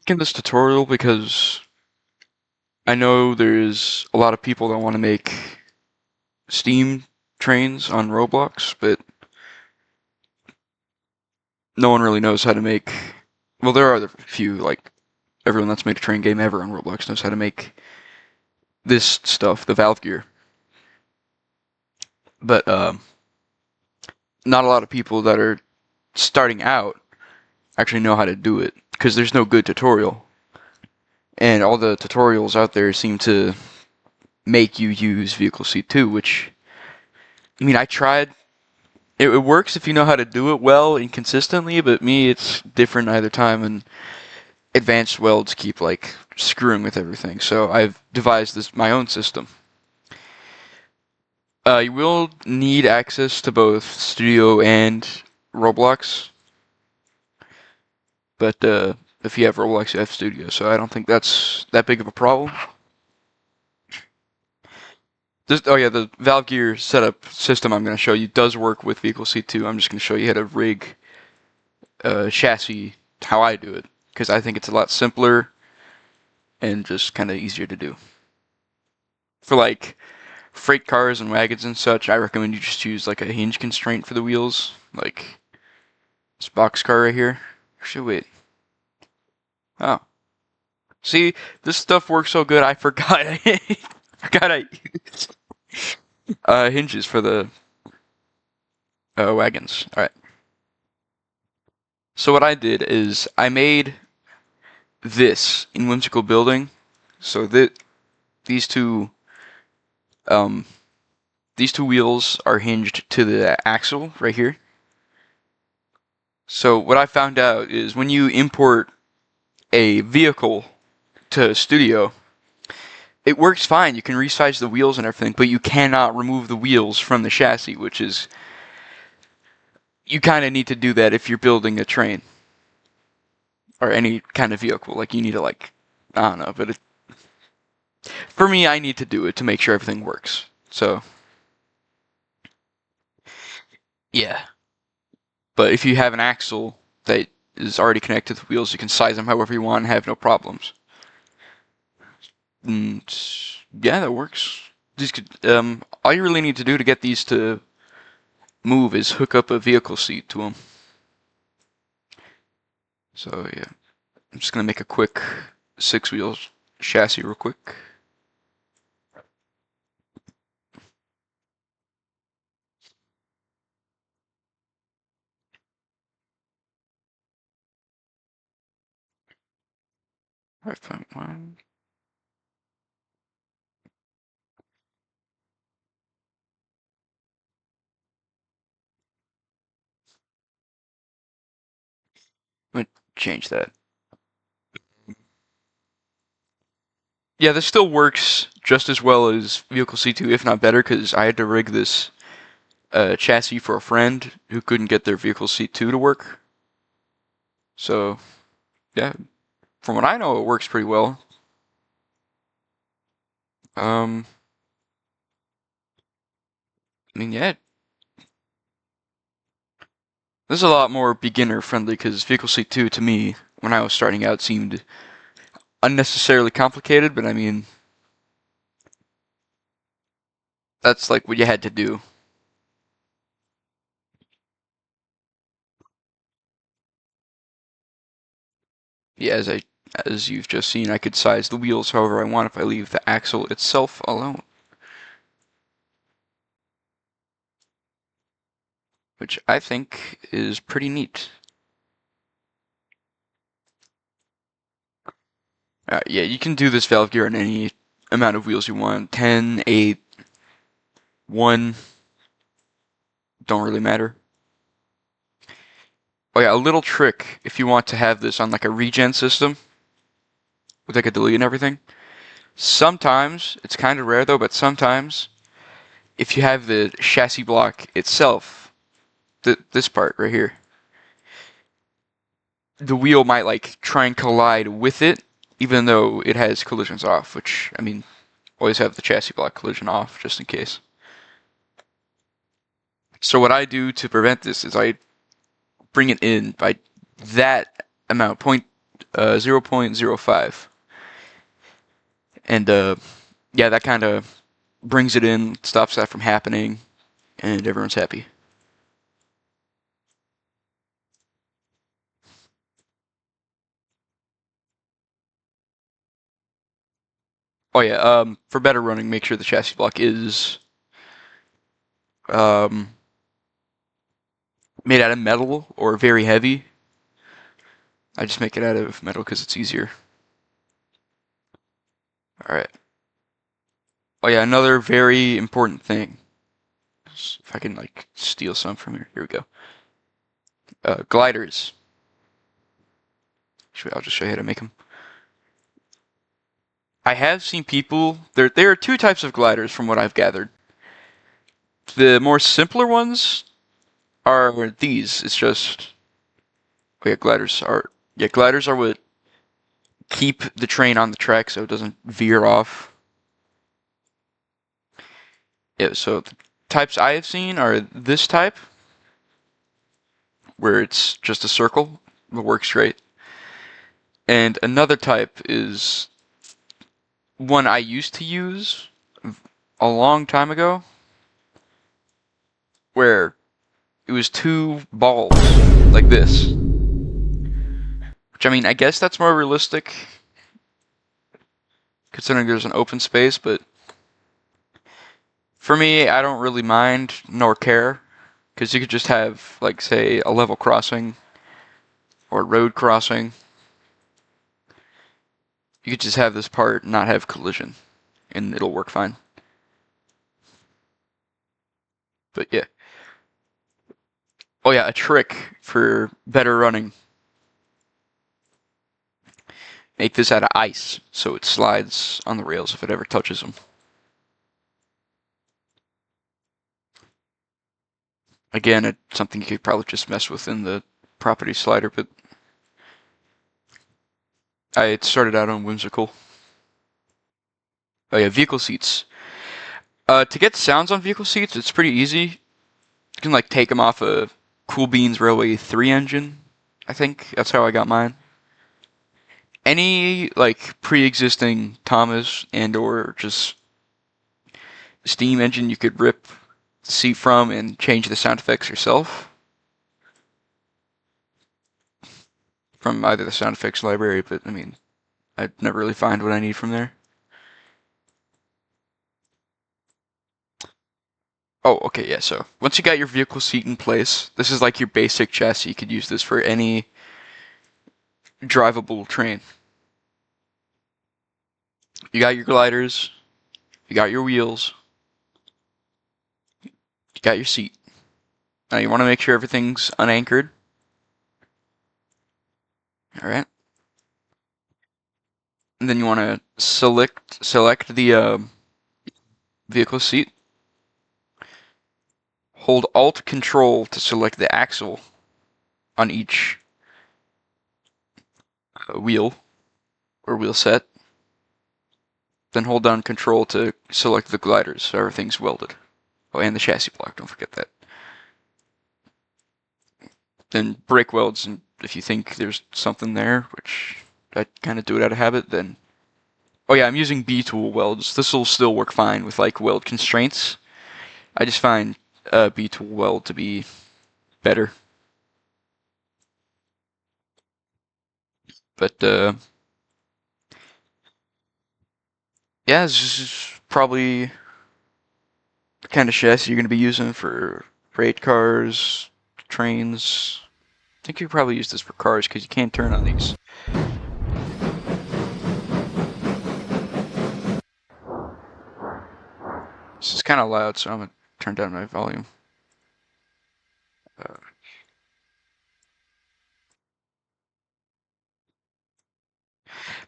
In this tutorial because I know there's a lot of people that want to make Steam trains on Roblox, but no one really knows how to make. Well, there are a few, like everyone that's made a train game ever on Roblox knows how to make this stuff, the valvegear. But not a lot of people that are starting out actually know how to do it because there's no good tutorial, and all the tutorials out there seem to make you use vehicle C2, which I mean, I tried. It works if you know how to do it well and consistently, but me, it's different either time, and advanced welds keep like screwing with everything. So I've devised this my own system. You will need access to both Studio and Roblox, but if you have Roblox, you have Studio, so I don't think that's that big of a problem. Oh yeah, the valvegear setup system I'm going to show you does work with Vehicle C2. I'm just going to show you how to rig chassis how I do it, because I think it's a lot simpler and just kind of easier to do. For like freight cars and wagons and such, I recommend you just use like a hinge constraint for the wheels, like this box car right here. Actually, wait. Oh, see, this stuff works so good. I forgot. I forgot I used hinges for the wagons. All right. So what I did is I made this in whimsical building, so that these two um, these two wheels are hinged to the axle right here. So what I found out is when you import a vehicle to Studio, it works fine. You can resize the wheels and everything, but you cannot remove the wheels from the chassis, which is you kind of need to do that if you're building a train or any kind of vehicle. Like you need to I don't know, but for me, I need to do it to make sure everything works. So yeah. But if you have an axle that is already connected to the wheels, you can size them however you want and have no problems. And yeah, that works. These could, all you really need to do to get these to move is hook up a vehicle seat to them. So yeah, I'm just gonna make a quick 6-wheel chassis real quick. Alright, fine. One. I'm gonna change that. Yeah, this still works just as well as Vehicle C2, if not better, because I had to rig this chassis for a friend who couldn't get their Vehicle C2 to work. So, yeah, from what I know, it works pretty well. Um, I mean, yeah, this is a lot more beginner friendly because Vehicle C2 to me, when I was starting out, seemed unnecessarily complicated, but I mean, that's like what you had to do. Yeah, as you've just seen, I could size the wheels however I want if I leave the axle itself alone, which I think is pretty neat. Yeah, you can do this valve gear on any amount of wheels you want. 10, 8, 1, don't really matter. Oh yeah, a little trick if you want to have this on like a regen system with like a delete and everything. Sometimes, it's kind of rare though, but sometimes if you have the chassis block itself, this part right here, the wheel might like try and collide with it even though it has collisions off, which, I mean, always have the chassis block collision off just in case. So what I do to prevent this is I bring it in by that amount, 0.05. And yeah, that kind of brings it in, stops that from happening, and everyone's happy. Oh yeah, for better running, make sure the chassis block is um, made out of metal or very heavy. I just make it out of metal because it's easier. Alright. Oh yeah, another very important thing. If I can like steal some from here. Here we go. Gliders. I'll just show you how to make them. I have seen people. There are two types of gliders from what I've gathered. The more simpler ones are these. It's just oh yeah, gliders are what keep the train on the track so it doesn't veer off. Yeah, so the types I have seen are this type, where it's just a circle, it works great. And another type is one I used to use a long time ago, where it was two balls like this. Which I mean, I guess that's more realistic considering there's an open space, but for me, I don't really mind nor care because you could just have, like, say, a level crossing or road crossing. You could just have this part not have collision, and it'll work fine. But yeah. Oh yeah, a trick for better running. Make this out of ice, so it slides on the rails if it ever touches them. Again, it's something you could probably just mess with in the property slider, but I started out on whimsical. Oh yeah, vehicle seats. To get sounds on vehicle seats, it's pretty easy. You can like take them off a Cool Beans Railway 3 engine. I think that's how I got mine. Any like pre-existing Thomas and or just steam engine you could rip the seat from and change the sound effects yourself from either the sound effects library, but I mean, I never really find what I need from there. Oh, okay, yeah, so once you got your vehicle seat in place, this is like your basic chassis. You could use this for any drivable train. You got your gliders, you got your wheels, you got your seat. Now you want to make sure everything's unanchored. Alright. And then you want to select the vehicle seat. Hold Alt Control to select the axle on each wheel or wheel set. Then hold down Control to select the gliders so everything's welded. Oh, and the chassis block, don't forget that. Then brake welds, and if you think there's something there, which I kind of do it out of habit, then... Oh yeah, I'm using B-tool welds. This will still work fine with like weld constraints. I just find B-tool weld to be better. But yeah, this is probably the kind of chassis you're going to be using for freight cars, trains. I think you probably use this for cars because you can't turn on these. This is kind of loud, so I'm going to turn down my volume. But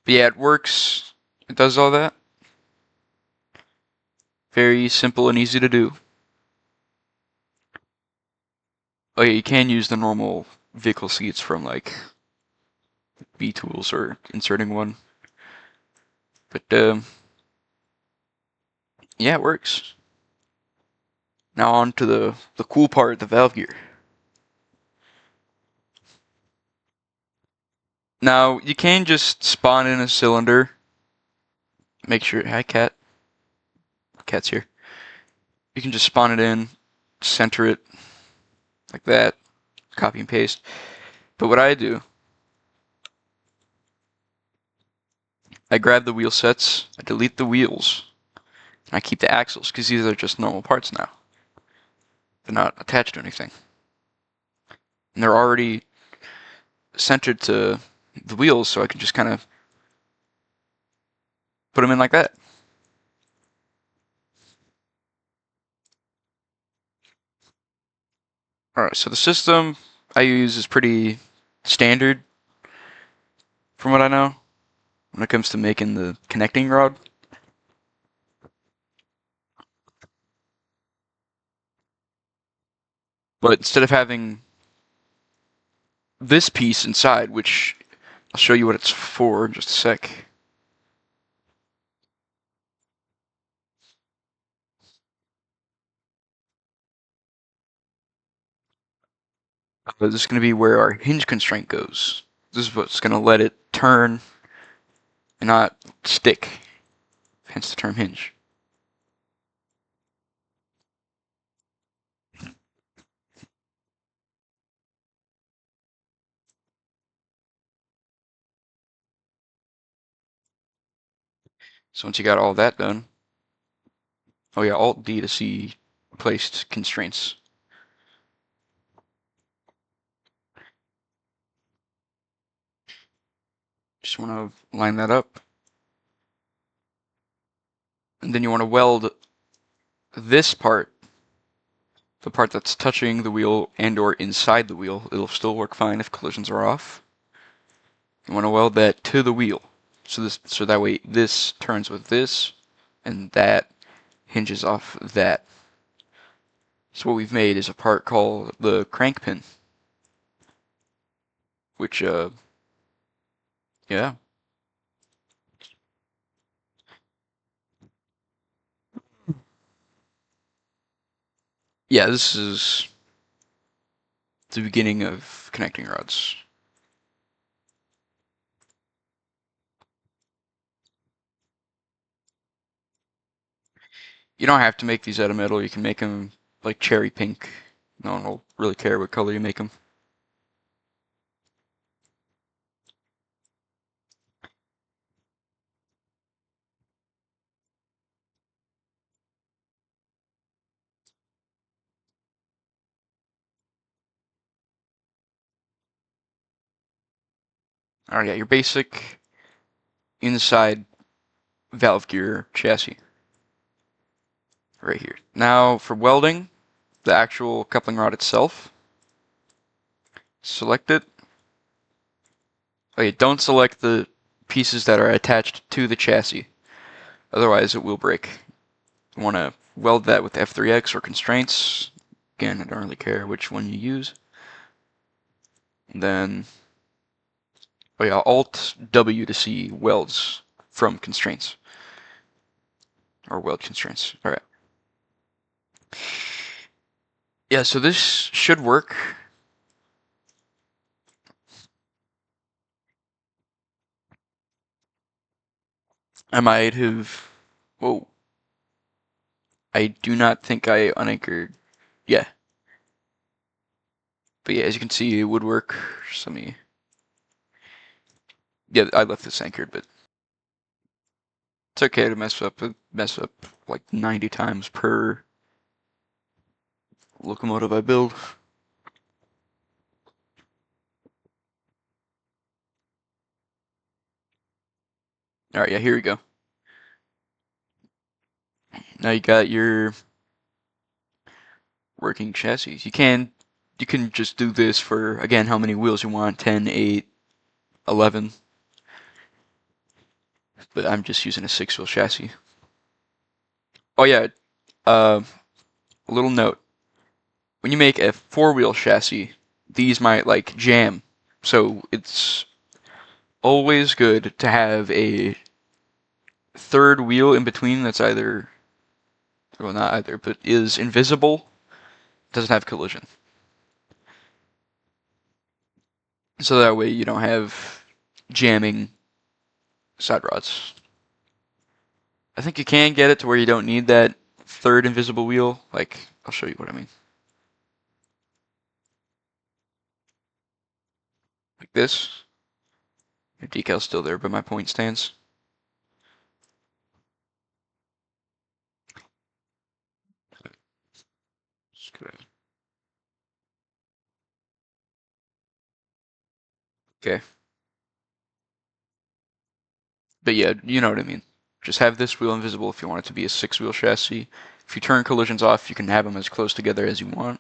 yeah, it works. It does all that. Very simple and easy to do. Oh yeah, you can use the normal vehicle seats from like B-tools or inserting one. But yeah, it works. Now on to the cool part, the valve gear. Now, you can just spawn in a cylinder. Make sure, hi cat. Cat's here. You can just spawn it in, center it like that, copy and paste. But what I do, I grab the wheel sets, I delete the wheels, and I keep the axles, because these are just normal parts now. They're not attached to anything. And they're already centered to the wheels, so I can just kind of put them in like that. Alright, so the system I use is pretty standard from what I know when it comes to making the connecting rod. But instead of having this piece inside, which I'll show you what it's for in just a sec. This is going to be where our hinge constraint goes. This is what's going to let it turn and not stick, hence the term hinge. So once you got all that done, oh yeah, Alt D to see placed constraints. Just want to line that up. And then you want to weld this part, the part that's touching the wheel and or inside the wheel. It'll still work fine if collisions are off. You want to weld that to the wheel. So that way this turns with this and that hinges off that. So what we've made is a part called the crank pin, which yeah. Yeah, this is the beginning of connecting rods. You don't have to make these out of metal. You can make them like cherry pink. No one will really care what color you make them. All right, yeah, your basic inside valve gear chassis right here. Now for welding, the actual coupling rod itself. Select it. Okay, don't select the pieces that are attached to the chassis. Otherwise it will break. You want to weld that with F3X or constraints. Again, I don't really care which one you use. And then, oh yeah, Alt W to see welds from constraints. Or weld constraints. Alright. Yeah, so this should work. I might have... Whoa. I do not think I unanchored. Yeah. But yeah, as you can see, it would work. Just let me... Yeah, I left this anchored, but it's okay to mess up like 90 times per locomotive I build. Alright, yeah, here we go. Now you got your working chassis. You can just do this for, again, how many wheels you want, 10, 8, 11. But I'm just using a 6-wheel chassis. Oh yeah, a little note. When you make a 4-wheel chassis, these might like jam. So it's always good to have a third wheel in between that's either, well not either, but is invisible, doesn't have collision. So that way you don't have jamming side rods. I think you can get it to where you don't need that third invisible wheel. Like, I'll show you what I mean. Like this. Your decal's still there, but my point stands. Okay. But yeah, you know what I mean. Just have this wheel invisible if you want it to be a 6-wheel chassis. If you turn collisions off, you can have them as close together as you want.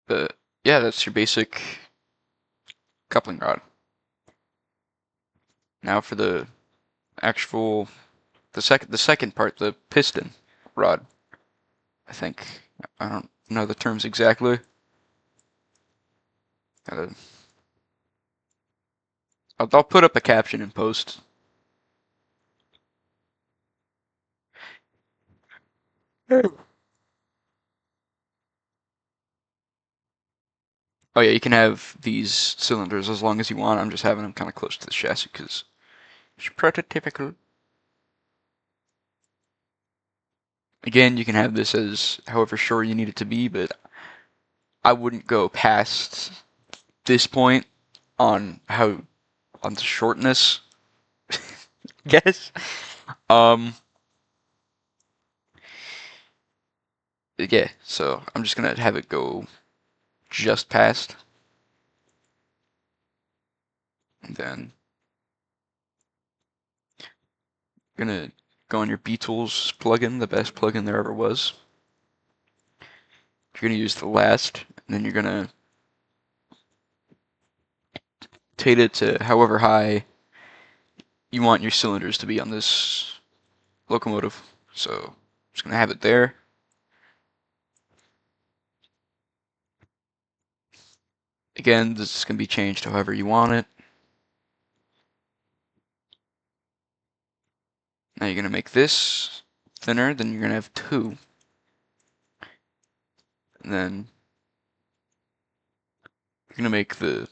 But yeah, that's your basic coupling rod. Now for the actual the second part, the piston rod. I think I don't know the terms exactly. Uh, I'll put up a caption in post. Oh yeah, you can have these cylinders as long as you want. I'm just having them kind of close to the chassis because it's prototypical. Again, you can have this as however short you need it to be, but I wouldn't go past this point on how on the shortness. Guess. Um. Yeah. So I'm just gonna have it go just past, and then gonna go on your B-Tools plugin, the best plugin there ever was. You're gonna use the last, and then you're gonna rotate it to however high you want your cylinders to be on this locomotive. So I'm just gonna have it there. Again, this is gonna be changed however you want it. Now you're gonna make this thinner, then you're gonna have two. And then you're gonna make the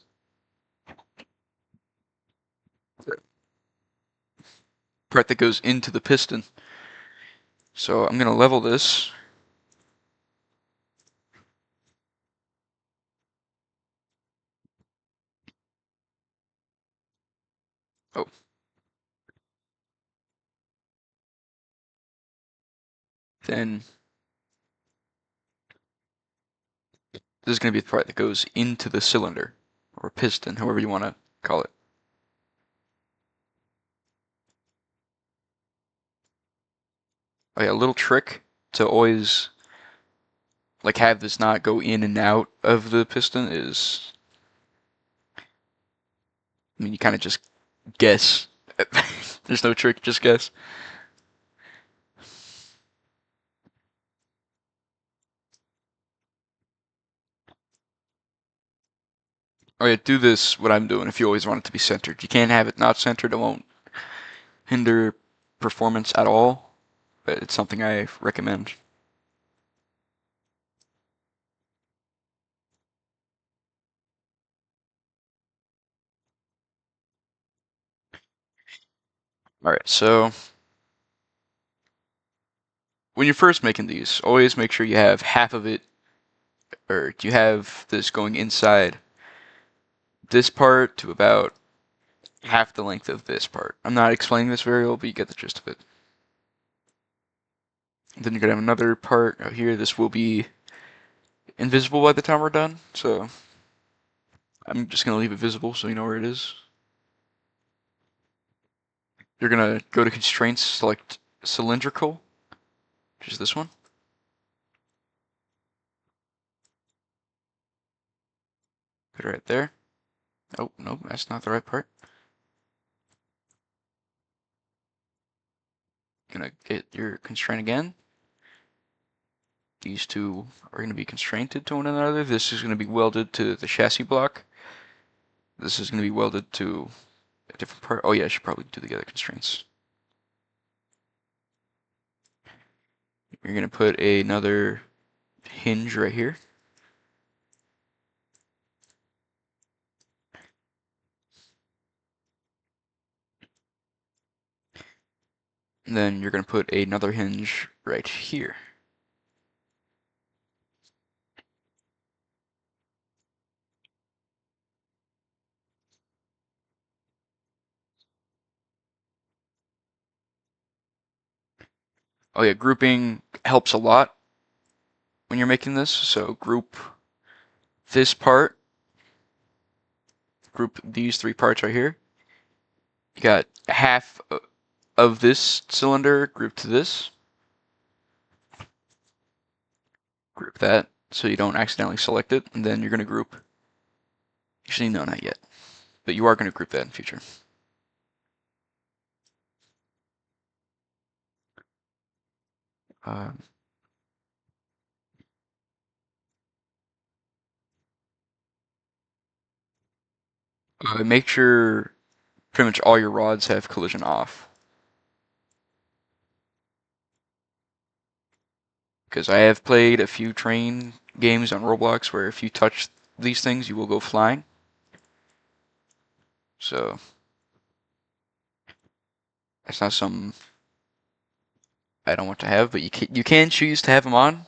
part that goes into the piston. So I'm gonna level this. Oh, then this is gonna be the part that goes into the cylinder or piston, however you want to call it. Oh yeah, a little trick to always like have this not go in and out of the piston is, I mean, you kind of just guess. There's no trick, just guess. Oh yeah, do this, what I'm doing, if you always want it to be centered. You can't have it not centered, it won't hinder performance at all, but it's something I recommend. Alright, so when you're first making these, always make sure you have half of it, or you have this going inside this part to about half the length of this part. I'm not explaining this very well, but you get the gist of it. Then you're gonna have another part out here. This will be invisible by the time we're done, so I'm just gonna leave it visible so you know where it is. You're gonna go to constraints, select cylindrical, which is this one. Put it right there. Oh, no, that's not the right part. Gonna get your constraint again. These two are gonna be constrained to one another. This is gonna be welded to the chassis block. This is gonna be welded to a different part. Oh yeah, I should probably do the other constraints. You're going to put another hinge right here. And then you're going to put another hinge right here. Oh yeah, grouping helps a lot when you're making this. So group this part, group these three parts right here. You got half of this cylinder grouped to this. Group that so you don't accidentally select it, and then you're going to group. Actually, no, not yet, but you are going to group that in future. Uh, Make sure pretty much all your rods have collision off. Because I have played a few train games on Roblox where if you touch these things, you will go flying. So that's not something I don't want to have, but you can choose to have them on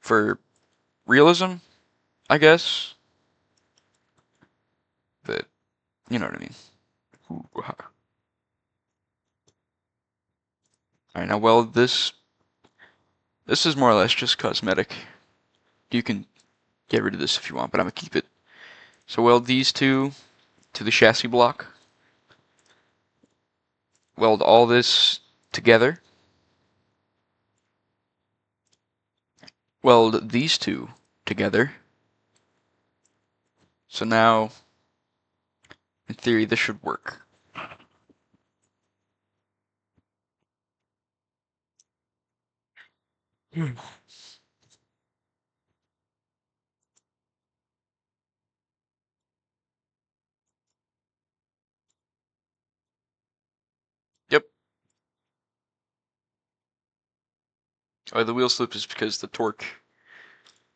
for realism, I guess. But you know what I mean. All right, now weld this. This is more or less just cosmetic. You can get rid of this if you want, but I'm gonna keep it. So weld these two to the chassis block. Weld all this together. Weld these two together. So now, in theory, this should work. Yep. Oh, the wheel slip is because the torque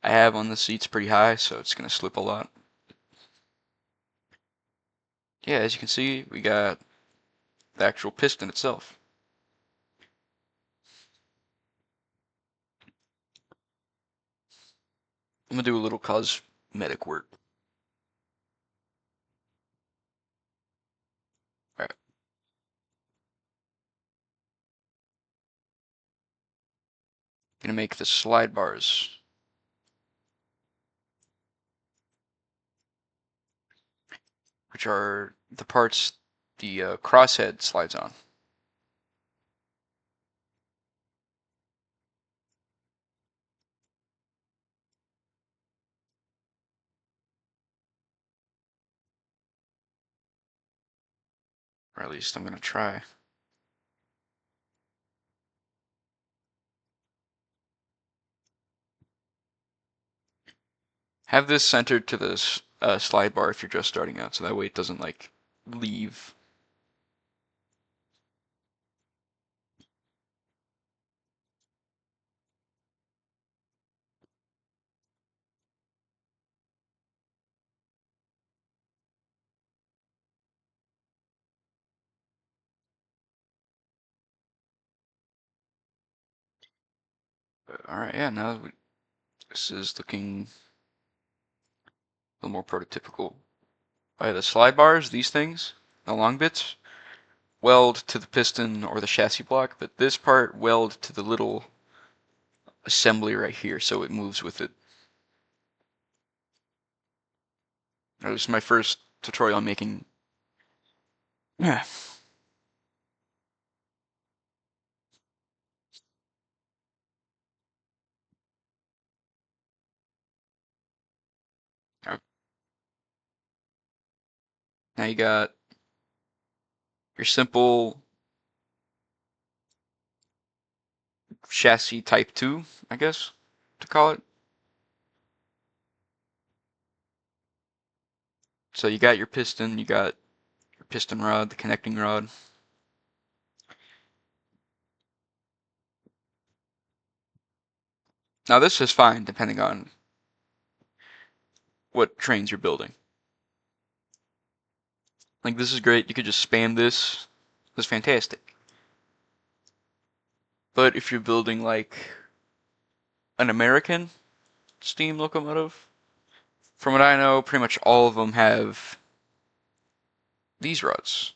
I have on the seat's pretty high, so it's gonna slip a lot. Yeah, as you can see, we got the actual piston itself. I'm gonna do a little cosmetic work. Alright, gonna make the slide bars, which are the parts the crosshead slides on. Or at least I'm gonna try. Have this centered to this slide bar if you're just starting out, so that way it doesn't like leave. Alright, yeah, now this is looking a little more prototypical. The slide bars, these things, the long bits, weld to the piston or the chassis block, but this part weld to the little assembly right here so it moves with it. This is my first tutorial on making. Yeah. Now you got your simple chassis type 2, I guess, to call it. So you got your piston, you got your piston rod, the connecting rod. Now this is fine depending on what trains you're building. Like this is great, you could just spam this. This is fantastic. But if you're building like an American steam locomotive, from what I know, pretty much all of them have these rods.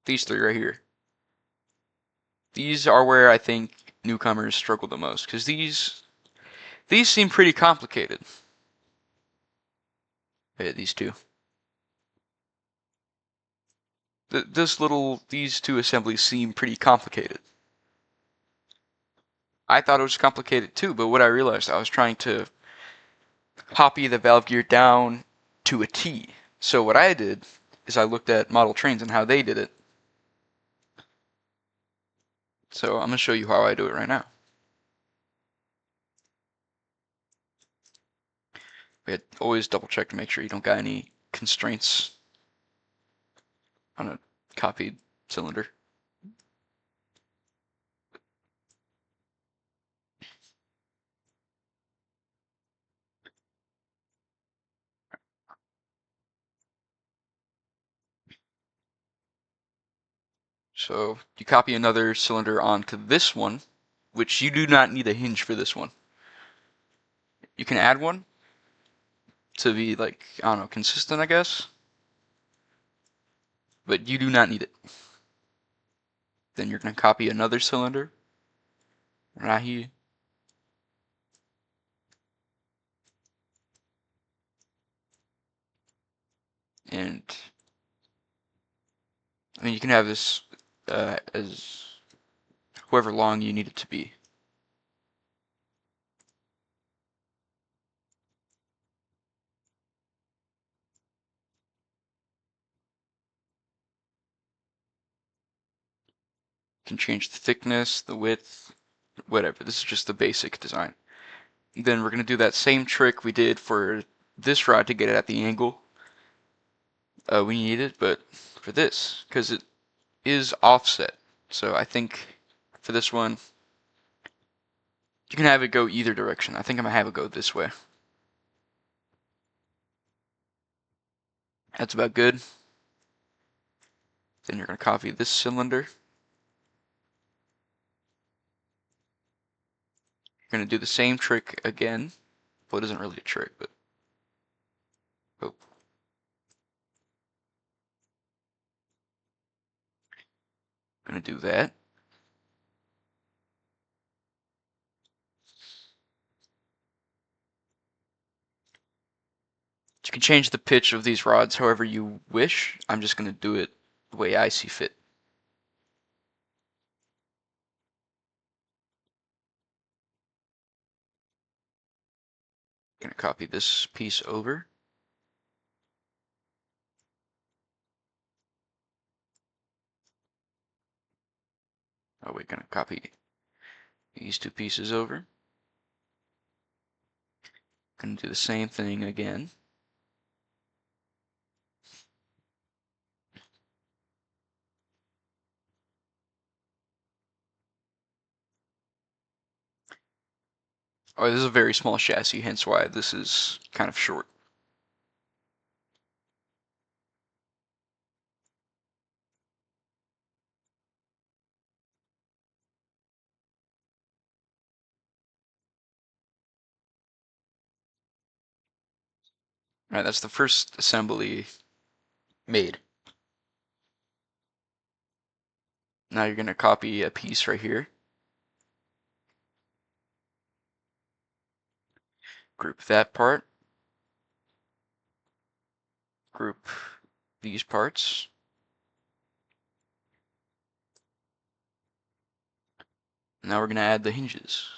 These three right here. These are where I think newcomers struggle the most, because these seem pretty complicated. Yeah, these two. These two assemblies seem pretty complicated. I thought it was complicated too, but what I realized, I was trying to copy the valve gear down to a T. So what I did is I looked at model trains and how they did it. So I'm going to show you how I do it right now. Always double check to make sure you don't got any constraints on a copied cylinder. So you copy another cylinder onto this one, which you do not need a hinge for this one. You can add one to be like, I don't know, consistent, I guess. But you do not need it. Then you're going to copy another cylinder right here. And I mean, you can have this as however long you need it to be. You can change the thickness, the width, whatever. This is just the basic design. Then we're going to do that same trick we did for this rod to get it at the angle we need it, but for this, because it is offset. So I think for this one, you can have it go either direction. I think I'm going to have it go this way. That's about good. Then you're going to copy this cylinder. You're going to do the same trick again. Well, it isn't really a trick, but oh. Going to do that. You can change the pitch of these rods however you wish. I'm just going to do it the way I see fit. Going to copy this piece over. Oh, we're going to copy these two pieces over. Going to do the same thing again. Oh, this is a very small chassis, hence why this is kind of short. Alright, that's the first assembly made. Now you're going to copy a piece right here. Group that part. Group these parts. Now we're going to add the hinges.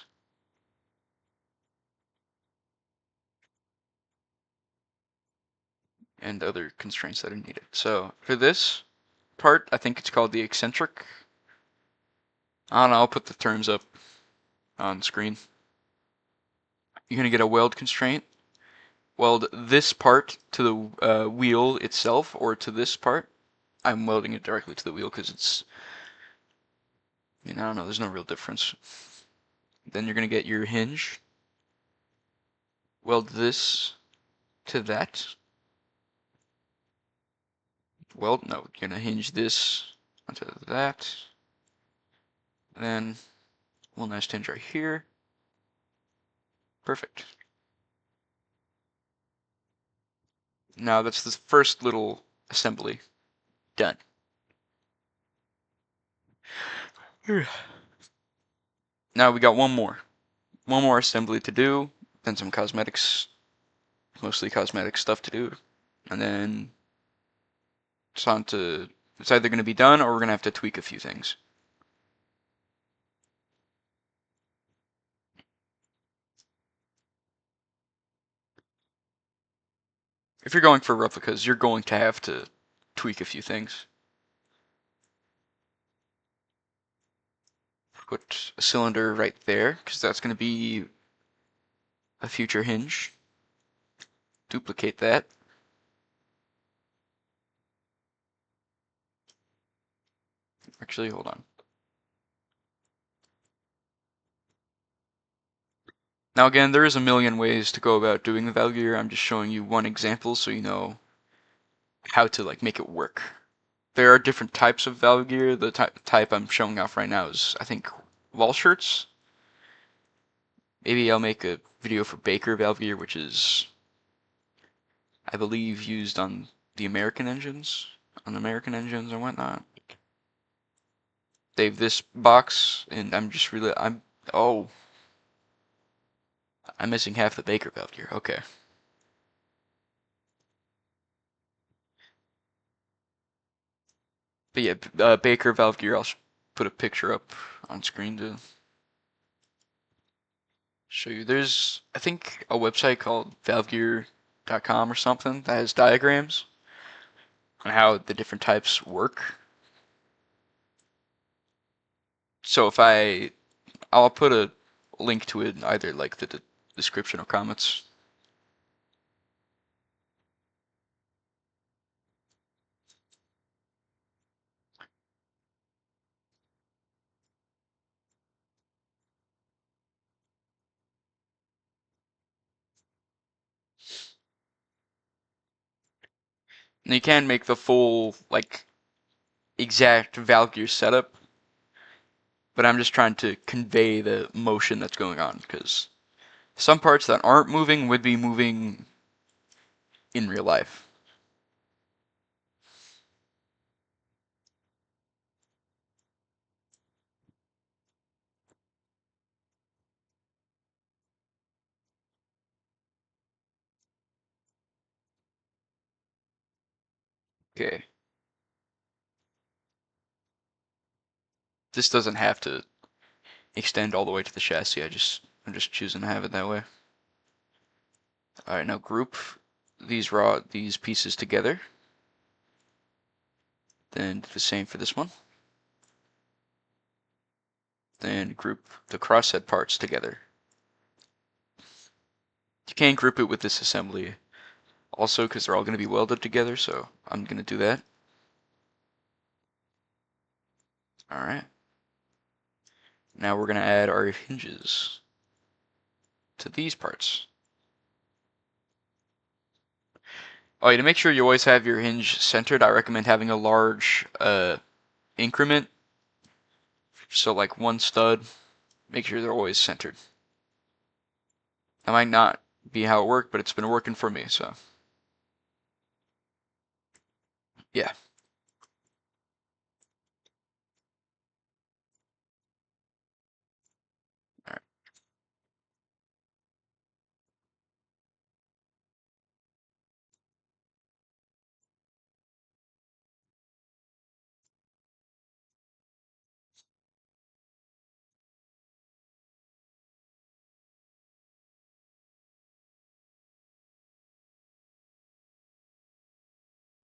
And other constraints that are needed. So for this part, I think it's called the eccentric. I don't know, I'll put the terms up on screen. You're going to get a weld constraint. Weld this part to the wheel itself, or to this part. I'm welding it directly to the wheel because it's I don't know, there's no real difference. Then you're gonna get your hinge, weld this to that. Weld, no, you're gonna hinge this onto that. Then one last hinge right here. Perfect. Now that's the first little assembly done. Now we got one more assembly to do, then some cosmetics, mostly cosmetic stuff to do, and then it's on to, it's either going to be done or we're going to have to tweak a few things. If you're going for replicas, you're going to have to tweak a few things. Put a cylinder right there, because that's going to be a future hinge. Duplicate that. Actually, hold on. Now again, there is a million ways to go about doing the valvegear. I'm just showing you one example so you know how to like make it work. There are different types of valvegear. The type I'm showing off right now is, I think, wall shirts. Maybe I'll make a video for Baker valvegear, which is, I believe, used on the American engines, and whatnot. They have this box, and oh, I'm missing half the Baker valvegear. Okay. But yeah, Baker valvegear, I'll put a picture up on screen to show you. There's, I think, a website called valvegear.com or something that has diagrams on how the different types work. So if I'll put a link to it in either like the description or comments. And you can make the full like exact valve setup, but I'm just trying to convey the motion that's going on because some parts that aren't moving would be moving in real life. Okay. This doesn't have to extend all the way to the chassis. I'm just choosing to have it that way. All right, now group these pieces together. Then do the same for this one. Then group the crosshead parts together. You can group it with this assembly also because they're all going to be welded together, so I'm going to do that. All right. Now we're going to add our hinges to these parts. Oh, yeah, to make sure you always have your hinge centered, I recommend having a large increment. So like one stud, make sure they're always centered. That might not be how it worked, but it's been working for me, so yeah. All right.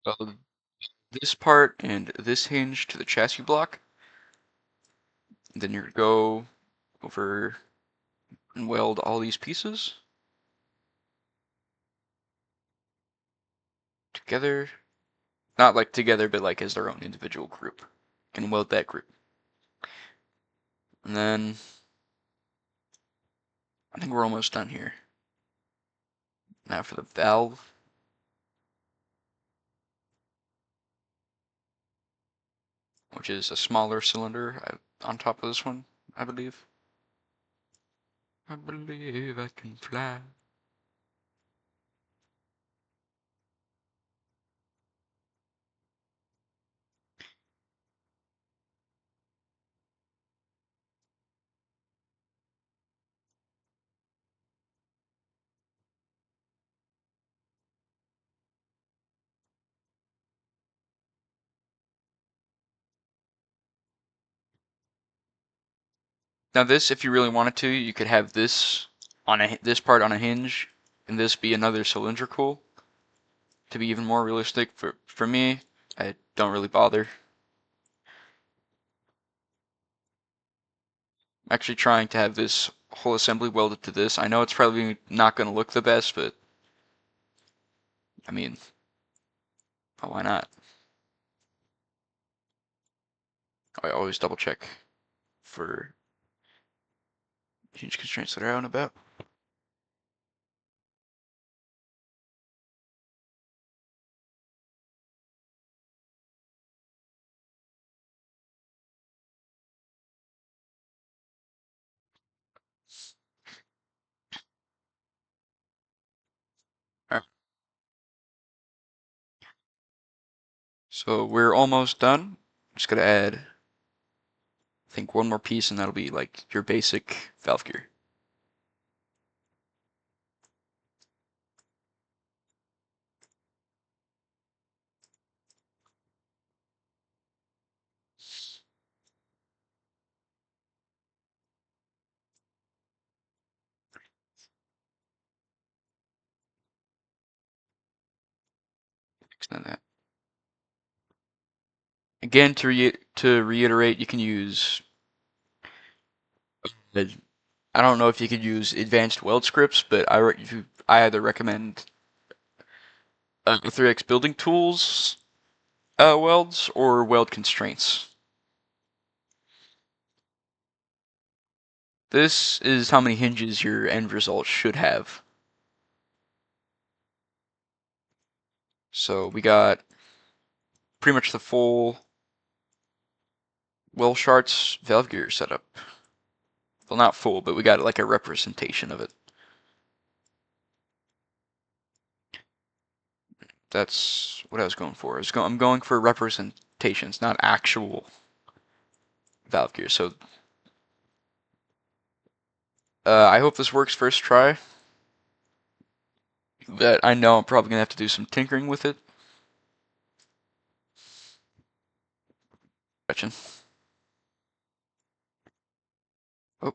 So this part and this hinge to the chassis block. Then you're gonna go over and weld all these pieces together. Not like together, but like as their own individual group. And weld that group. And then I think we're almost done here. Now for the valve. Which is a smaller cylinder on top of this one, I believe. I believe I can fly. Now this, if you really wanted to, you could have this on this part on a hinge, and this be another cylindrical to be even more realistic. For me, I don't really bother. I'm actually trying to have this whole assembly welded to this. I know it's probably not going to look the best, but I mean, why not? I always double check for hinge constraints that are out and about. Alright, so we're almost done. Just gonna add, I think, one more piece, and that'll be like your basic valve gear. Extend that. Again, to reiterate, you can use. I don't know if you could use advanced weld scripts, but I either recommend 3x building tools welds or weld constraints. This is how many hinges your end result should have. So we got pretty much the full Welshardt's valve gear setup. Well, not full, but we got like a representation of it. That's what I was going for. I'm going for representations, not actual valve gear. So I hope this works first try. But I know I'm probably gonna have to do some tinkering with it. Gretchen. Oh,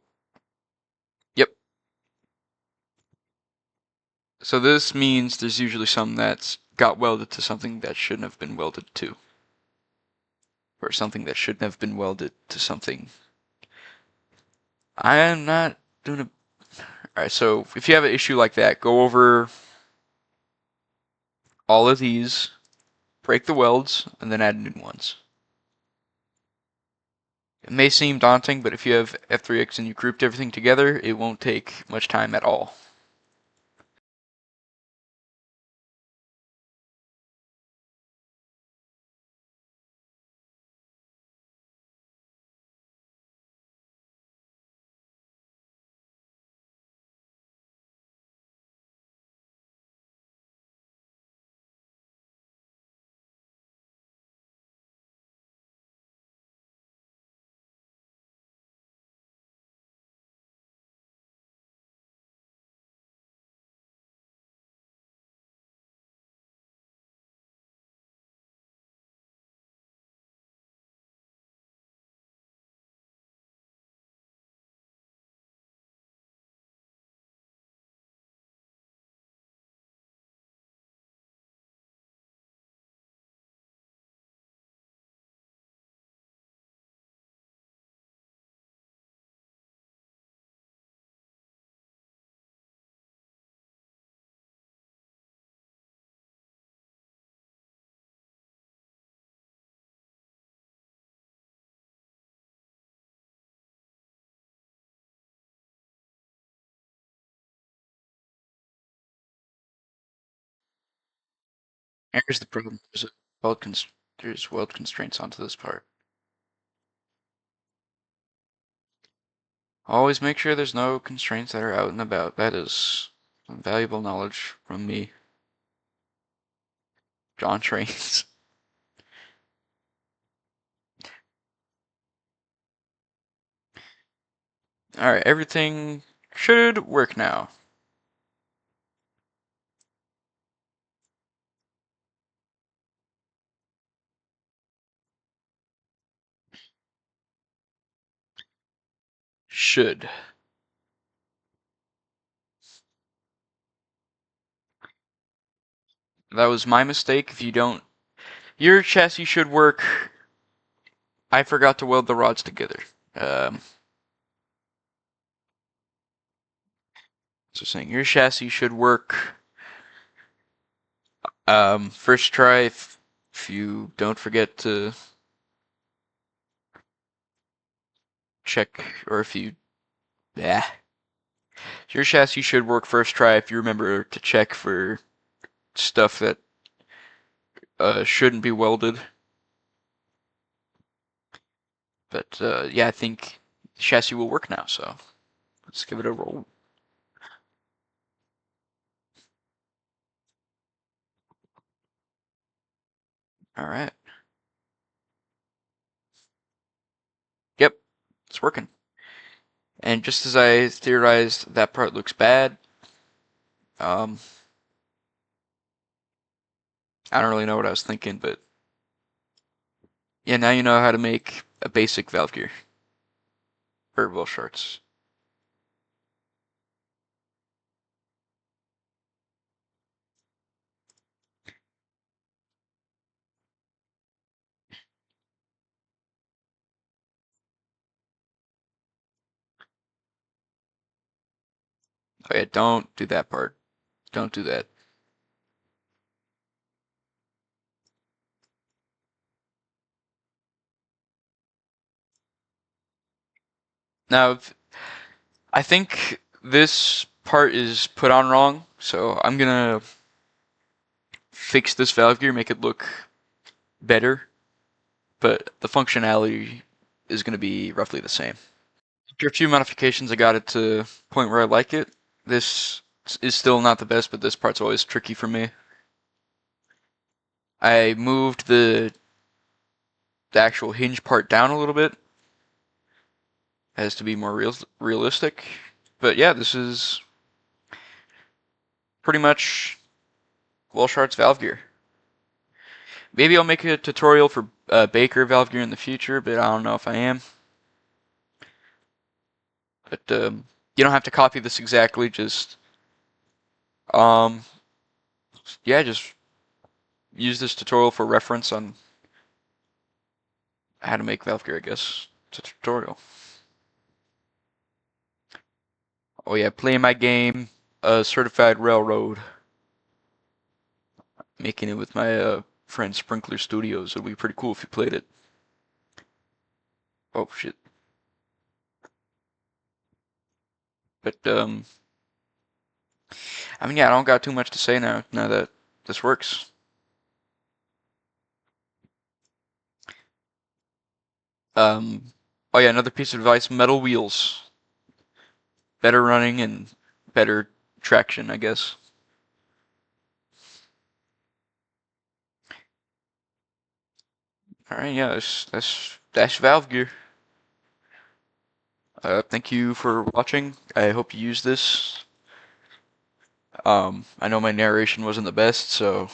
yep. So this means there's usually some that's got welded to something that shouldn't have been welded to. Or something that shouldn't have been welded to something. I am not doing a... Alright, so if you have an issue like that, go over all of these, break the welds, and then add new ones. It may seem daunting, but if you have F3X and you grouped everything together, it won't take much time at all. Here's the problem. There's weld constraints onto this part. Always make sure there's no constraints that are out and about. That is valuable knowledge from me, John Trains. Alright, everything should work now. Should. That was my mistake. If you don't, your chassis should work. I forgot to weld the rods together. Um, so saying your chassis should work. First try if you don't forget to check, or if you, yeah, your chassis should work first try if you remember to check for stuff that shouldn't be welded. But yeah, I think the chassis will work now. So let's give it a roll. All right. Yep, it's working. And just as I theorized, that part looks bad. Um, I don't really know what I was thinking, but yeah, now you know how to make a basic valve gear or wheel shorts. Oh yeah, don't do that part. Don't do that. Now, I think this part is put on wrong, so I'm gonna fix this valve gear, make it look better, but the functionality is gonna be roughly the same. After a few modifications, I got it to a point where I like it. This is still not the best, but this part's always tricky for me. I moved the actual hinge part down a little bit as to be more realistic. But yeah, this is pretty much Walshart's valve gear. Maybe I'll make a tutorial for Baker valve gear in the future, but I don't know if I am. But you don't have to copy this exactly. Just um, yeah, just use this tutorial for reference on how to make valve gear. I guess it's a tutorial. Oh yeah, playing my game, Certified Railroad, making it with my friend Sprinkler Studios. It'll be pretty cool if you played it. Oh shit. But I mean, yeah, I don't got too much to say now. Now that this works. Um, oh yeah, another piece of advice: metal wheels, better running and better traction, I guess. All right, yeah, that's valve gear. Thank you for watching. I hope you use this. I know my narration wasn't the best, so